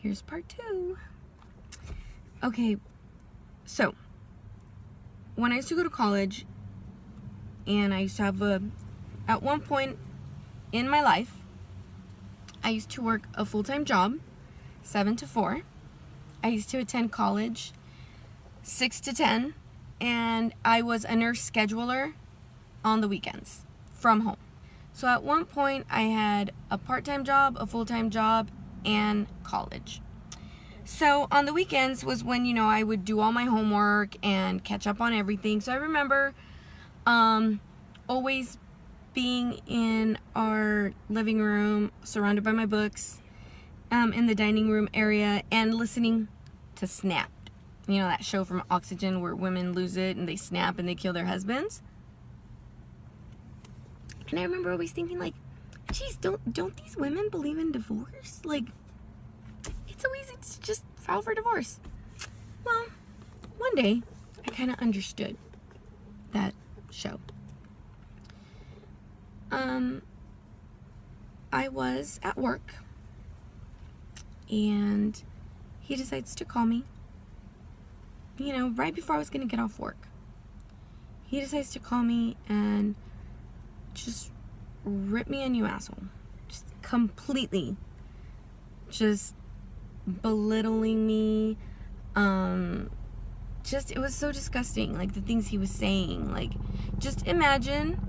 Here's part 2. Okay, so when I used to go to college, and I used to have at one point in my life, I used to work a full-time job, 7 to 4. I used to attend college, 6 to 10, and I was a nurse scheduler on the weekends from home. So at one point, I had a part-time job, a full-time job, and college. So on the weekends was when, I would do all my homework and catch up on everything. So I remember always being in our living room, surrounded by my books, in the dining room area, and listening to Snapped. That show from Oxygen where women lose it and they snap and they kill their husbands. And I remember always thinking, like, geez, don't these women believe in divorce? Like, it's so easy to just file for divorce. Well, one day, I kind of understood that show. I was at work, and he decides to call me, right before I was going to get off work. He decides to call me and just rip me a new asshole. Just completely. Just belittling me. It was so disgusting. Like, the things he was saying. Like, just imagine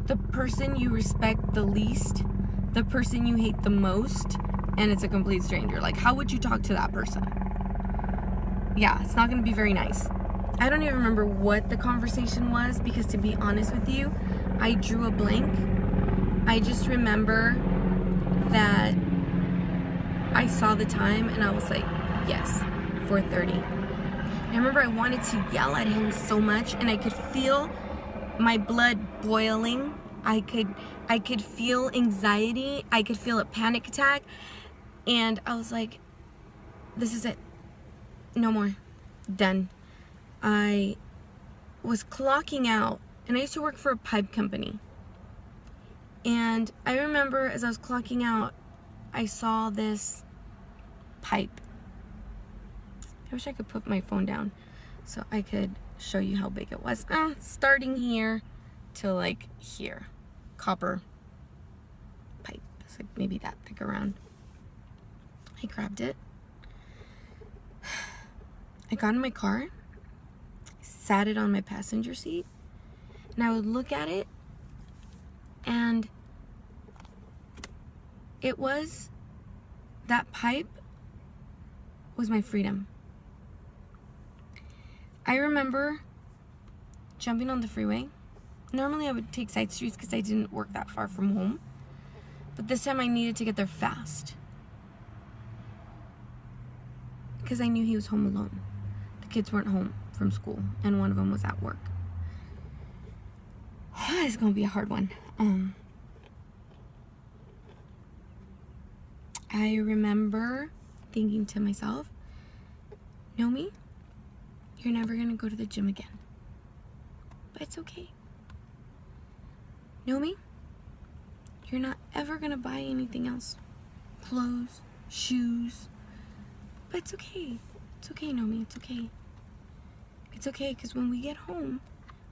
the person you respect the least, the person you hate the most, and it's a complete stranger. Like, how would you talk to that person? Yeah, it's not going to be very nice. I don't even remember what the conversation was, because to be honest with you, I drew a blank. I just remember that I saw the time and I was like, yes, 4:30. I remember I wanted to yell at him so much, and I could feel my blood boiling. I could feel anxiety. I could feel a panic attack. And I was like, this is it. No more. Done. I was clocking out, and I used to work for a pipe company. And I remember as I was clocking out, I saw this pipe. I wish I could put my phone down so I could show you how big it was. Starting here to like here. Copper pipe. It's like maybe that thick around. I grabbed it. I got in my car, sat it on my passenger seat, and I would look at it, and that pipe was my freedom. I remember jumping on the freeway. Normally I would take side streets because I didn't work that far from home, but this time I needed to get there fast because I knew he was home alone. The kids weren't home from school, and one of them was at work. It's gonna be a hard one. I remember thinking to myself, Nomi, you're never gonna go to the gym again, but it's okay. Nomi, you're not ever gonna buy anything else, clothes, shoes, but it's okay. It's okay, Nomi, it's okay. It's okay, because when we get home,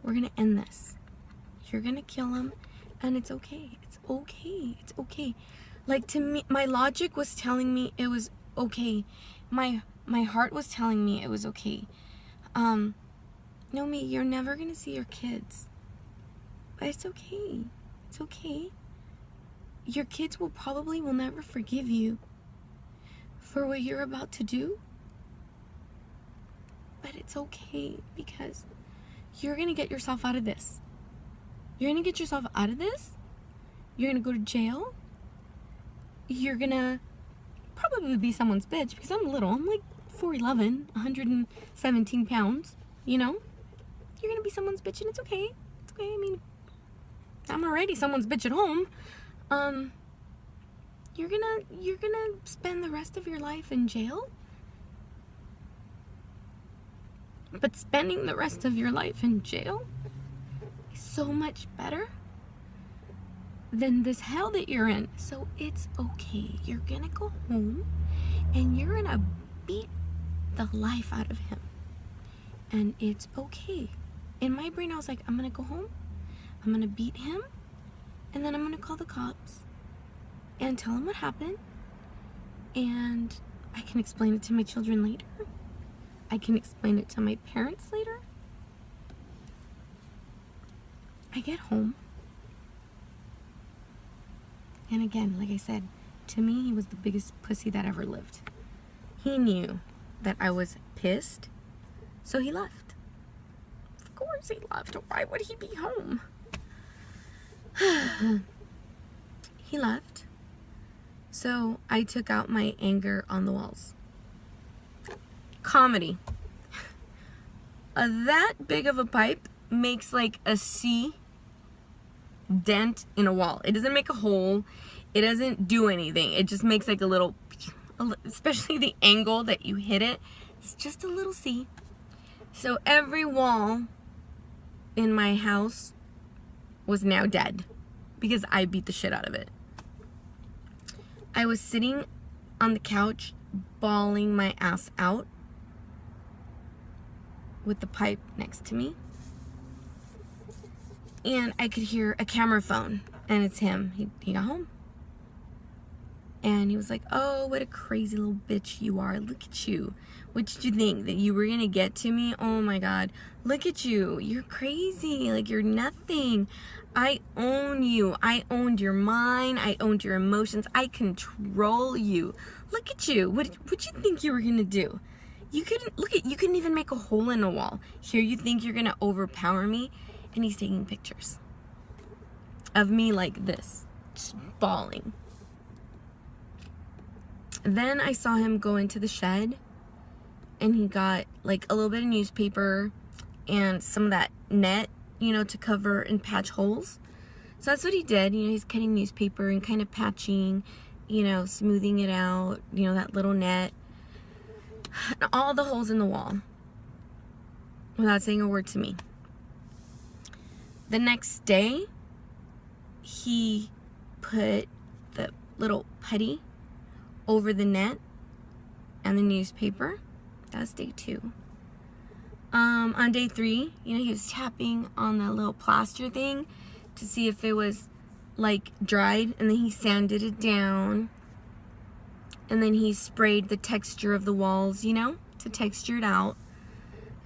we're gonna end this. You're gonna kill him, and it's okay. It's okay. It's okay. Like, to me, my logic was telling me it was okay. My heart was telling me it was okay. Nomi, you're never gonna see your kids, but it's okay. It's okay. Your kids will never forgive you for what you're about to do, but it's okay, because you're gonna get yourself out of this. You're gonna get yourself out of this. You're gonna go to jail. You're gonna probably be someone's bitch, because I'm little. I'm like 4'11", 117 pounds, You're gonna be someone's bitch, and it's okay. It's okay. I mean, I'm already someone's bitch at home. You're gonna spend the rest of your life in jail. But spending the rest of your life in jail is so much better than this hell that you're in. So it's okay. You're gonna go home, and you're gonna beat the life out of him. And it's okay. In my brain, I was like, I'm gonna go home, I'm gonna beat him, and then I'm gonna call the cops and tell them what happened, and I can explain it to my children later. I can explain it to my parents later. I get home, and again, like I said, to me, he was the biggest pussy that ever lived. He knew that I was pissed, so he left. Of course he left. Why would he be home? He left. So I took out my anger on the walls. Comedy. That big of a pipe makes like a C dent in a wall. It doesn't make a hole. It doesn't do anything. It just makes like a little, especially the angle that you hit it, it's just a little C. So every wall in my house was now dead because I beat the shit out of it. I was sitting on the couch bawling my ass out with the pipe next to me, and I could hear a camera phone, and it's him. He got home, and he was like, oh, what a crazy little bitch you are. Look at you. What did you think? That you were gonna get to me? Oh my God, look at you. You're crazy. Like, you're nothing. I own you. I owned your mind. I owned your emotions. I control you. Look at you. What you think you were gonna do? You couldn't even make a hole in a wall. Here you think you're gonna overpower me? And he's taking pictures of me like this, just bawling. Then I saw him go into the shed, and he got like a little bit of newspaper and some of that net, you know, to cover and patch holes. So that's what he did. You know, he's cutting newspaper and kind of patching, you know, smoothing it out, you know, that little net, all the holes in the wall, without saying a word to me. The next day, he put the little putty over the net and the newspaper. That was day 2. On day 3, you know, he was tapping on the little plaster thing to see if it was like dried, and then he sanded it down, and then he sprayed the texture of the walls, you know, to texture it out.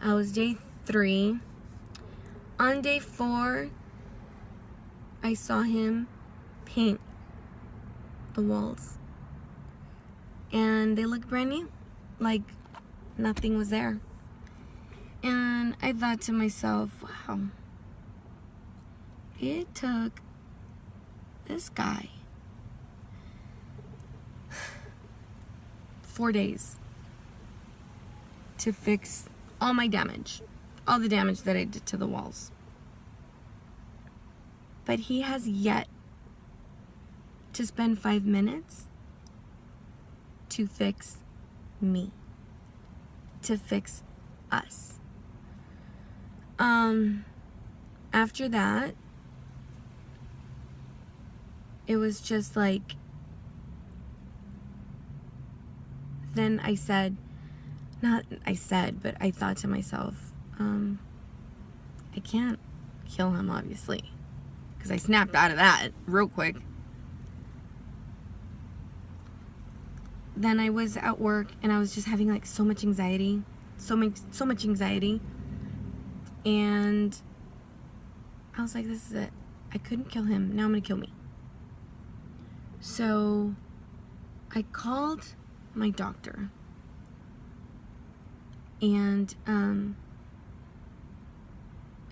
That was day 3. On day 4, I saw him paint the walls, and they looked brand new, like nothing was there. And I thought to myself, wow, it took this guy 4 days to fix all my damage, all the damage that I did to the walls. But he has yet to spend 5 minutes to fix me, to fix us. After that, it was just like, then I thought to myself, I can't kill him, obviously, because I snapped out of that real quick. Then I was at work, and I was just having like so much anxiety, so much anxiety, and I was like, this is it. I couldn't kill him. Now I'm gonna kill me. So I called my doctor, and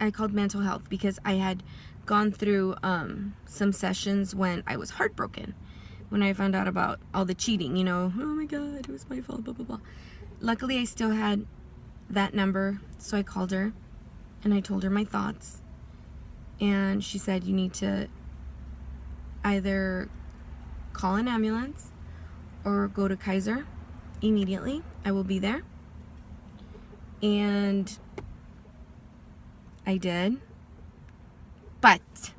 I called mental health because I had gone through some sessions when I was heartbroken, when I found out about all the cheating, you know, oh my God, it was my fault, blah, blah, blah. Luckily, I still had that number, so I called her, and I told her my thoughts, and she said, you need to either call an ambulance or go to Kaiser immediately. I will be there. And I did. But,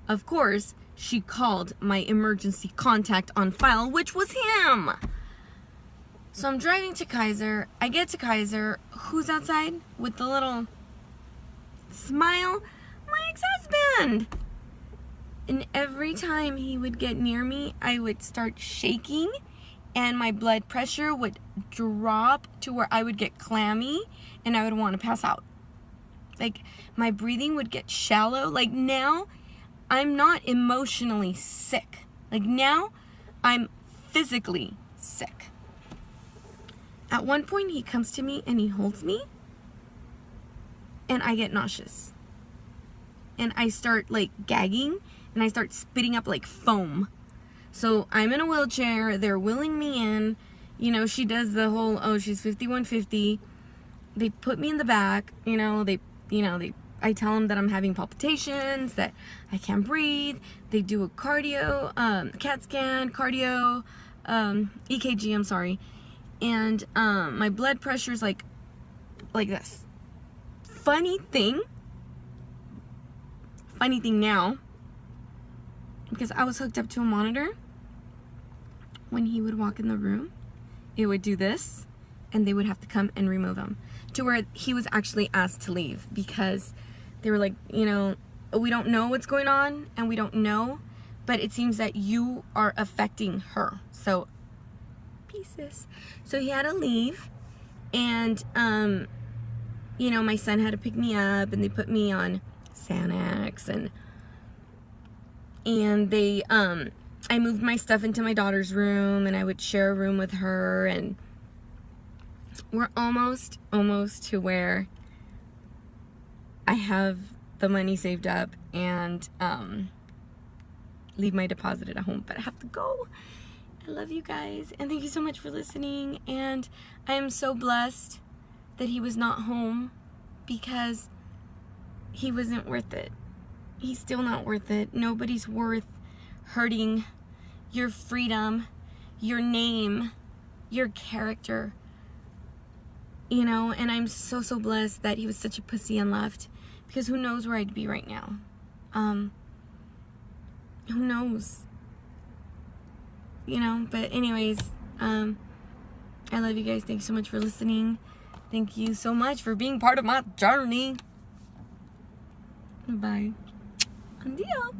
of course, she called my emergency contact on file, which was him. So I'm driving to Kaiser. I get to Kaiser. Who's outside with the little smile? My ex-husband. And every time he would get near me, I would start shaking and my blood pressure would drop to where I would get clammy and I would want to pass out. Like, my breathing would get shallow. Like, now I'm not emotionally sick. Like, now I'm physically sick. At one point, he comes to me and he holds me and I get nauseous. And I start, like, gagging and I start spitting up, like, foam. So I'm in a wheelchair. They're wheeling me in. You know, she does the whole, oh, she's 5150. They put me in the back. I tell them that I'm having palpitations, that I can't breathe. They do a cardio, CAT scan, cardio, EKG, I'm sorry. And my blood pressure's like this. Funny thing now, because I was hooked up to a monitor, when he would walk in the room, it would do this, and they would have to come and remove him, to where he was actually asked to leave, because they were like, you know, we don't know what's going on, and we don't know, but it seems that you are affecting her. So, pieces. So he had to leave, and, you know, my son had to pick me up, and they put me on Xanax, and they, I moved my stuff into my daughter's room, and I would share a room with her, and we're almost to where I have the money saved up and leave my deposit at home, but I have to go. I love you guys, and thank you so much for listening, and I am so blessed that he was not home, because he wasn't worth it. He's still not worth it. Nobody's worth hurting your freedom, your name, your character, you know. And I'm so blessed that he was such a pussy and left, because who knows where I'd be right now. Who knows, you know. But anyways, I love you guys. Thanks so much for listening. Thank you so much for being part of my journey. Bye. Adios.